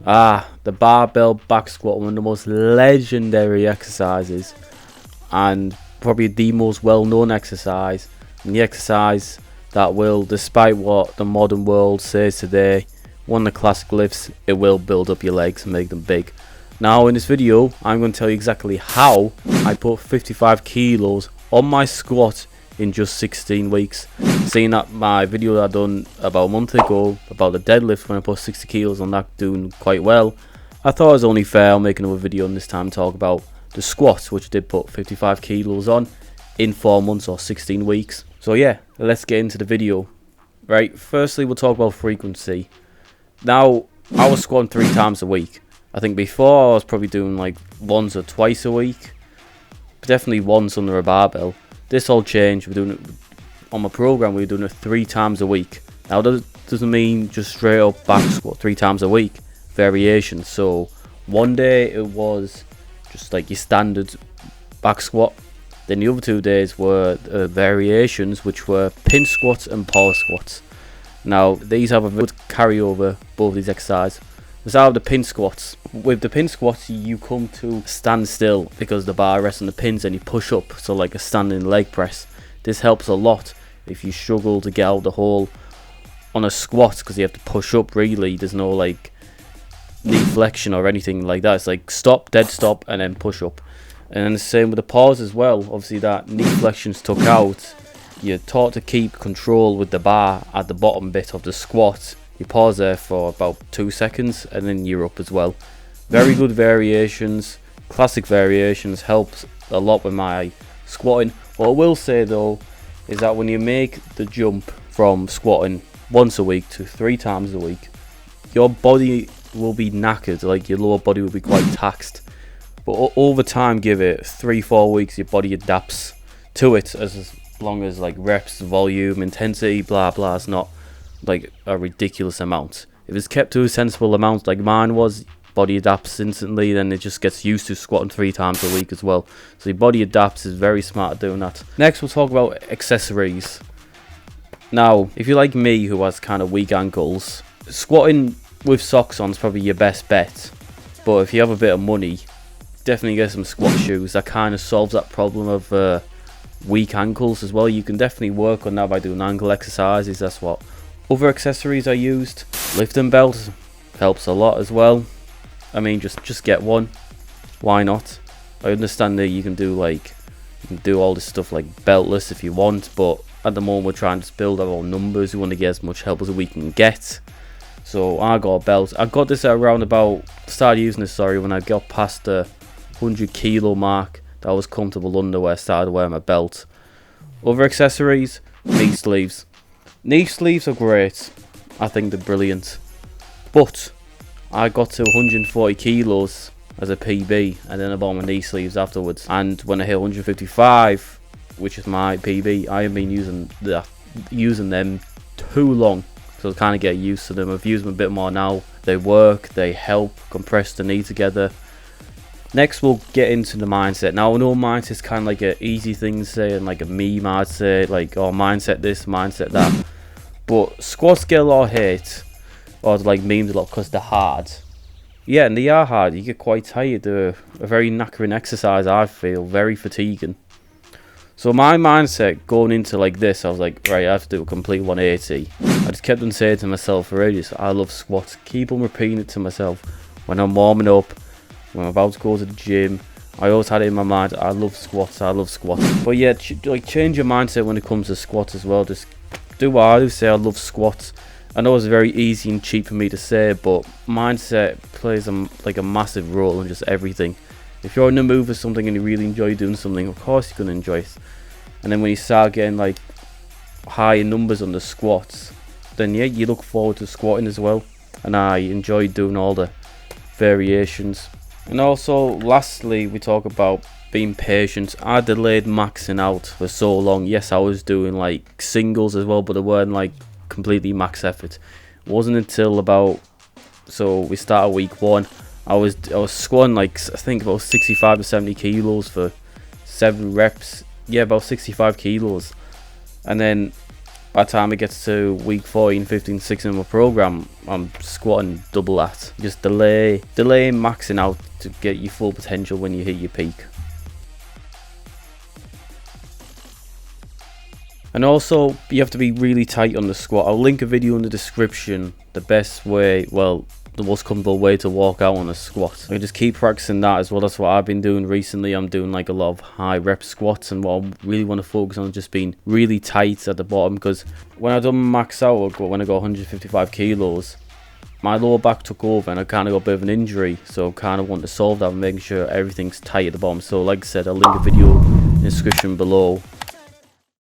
The barbell back squat, one of the most legendary exercises and probably the most well-known exercise, and the exercise that will, despite what the modern world says today, one of the classic lifts, it will build up your legs and make them big. Now in this video I'm going to tell you exactly how I put 55 kilos on my squat in just 16 weeks. Seeing that my video that I done about a month ago about the deadlift, when I put 60 kilos on that, doing quite well, I thought it was only fair I'll make another video and this time talk about the squat, which I did put 55 kilos on in 4 months or 16 weeks. So yeah, let's get into the video. Right, firstly we'll talk about frequency. Now, I was squatting 3 times a week. I think before I was probably doing like once or twice a week, but definitely once under a barbell. This all changed. We're doing it on my program. We're doing it 3 times a week. Now that doesn't mean just straight up back squat 3 times a week. Variations. So one day it was just like your standard back squat. Then the other 2 days were variations, which were pinch squats and power squats. Now these have a good carryover, both these exercises. Let's start with the pin squats. With the pin squats, you come to stand still because the bar rests on the pins and you push up, so like a standing leg press. This helps a lot if you struggle to get out the hole on a squat, because you have to push up really. There's no like knee flexion or anything like that. It's like stop, dead stop, and then push up. And then the same with the pause as well. Obviously that knee flexion's took out. You're taught to keep control with the bar at the bottom bit of the squat. You pause there for about 2 seconds and then you're up as well. Very good variations, classic variations, helps a lot with my squatting. What I will say though is that when you make the jump from squatting once a week to 3 times a week, your body will be knackered, like your lower body will be quite taxed. But over time, give it 3-4 weeks, your body adapts to it, as long as like reps, volume, intensity, blah blah, it's not like a ridiculous amount. If it's kept to a sensible amount like mine was, body adapts instantly, then it just gets used to squatting 3 times a week as well. So your body adapts, is very smart at doing that. Next we'll talk about accessories. Now if you're like me who has kind of weak ankles, squatting with socks on is probably your best bet. But if you have a bit of money, definitely get some squat shoes. That kind of solves that problem of weak ankles as well. You can definitely work on that by doing ankle exercises. That's what other accessories I used. Lifting belt helps a lot as well. I mean, just get one. Why not? I understand that you can do all this stuff like beltless if you want, but at the moment we're trying to build our own numbers. We want to get as much help as we can get. So I got a belt. I got this at around about, started using this, sorry, when I got past the 100 kilo mark. That was comfortable under where I started wearing my belt. Other accessories, knee sleeves. Knee sleeves are great. I think they're brilliant. But I got to 140 kilos as a PB, and then I bought my knee sleeves afterwards. And when I hit 155, which is my PB, I have been using them too long. So I kind of get used to them. I've used them a bit more now. They work, they help compress the knee together. Next we'll get into the mindset. Now I know mindset's kind of like an easy thing to say, and like a meme I'd say, like, oh, mindset this, mindset that. But squats get a lot of hate, or like memes a lot, because they're hard. Yeah, and they are hard. You get quite tired. They're a very knackering exercise, I feel, very fatiguing. So my mindset going into like this, I was like, right, I have to do a complete 180. I just kept on saying to myself for ages, I love squats. Keep on repeating it to myself when I'm warming up, when I'm about to go to the gym. I always had it in my mind, I love squats, I love squats. But yeah, like change your mindset when it comes to squats as well. Just do what I do, say I love squats. I know it's very easy and cheap for me to say, but mindset plays like a massive role in just everything. If you're in the mood for something and you really enjoy doing something, of course you're going to enjoy it. And then when you start getting like higher numbers on the squats, then yeah, you look forward to squatting as well. And I enjoy doing all the variations. And also lastly, we talk about being patient. I delayed maxing out for so long. Yes, I was doing like singles as well, but they weren't like completely max effort. It wasn't until about, so we started week 1, I was squatting like, I think about 65 to 70 kilos for 7 reps. Yeah, about 65 kilos. And then by the time it gets to week 14, 15, 16 of my program, I'm squatting double that. Just delay maxing out to get your full potential when you hit your peak. And also, you have to be really tight on the squat. I'll link a video in the description, the best way, well, the most comfortable way to walk out on a squat. I just keep practicing that as well. That's what I've been doing recently. I'm doing like a lot of high rep squats, and what I really want to focus on is just being really tight at the bottom, because when I done max out, when I got 155 kilos, my lower back took over and I kind of got a bit of an injury, so I kind of want to solve that and making sure everything's tight at the bottom. So like I said, I'll link a video in the description below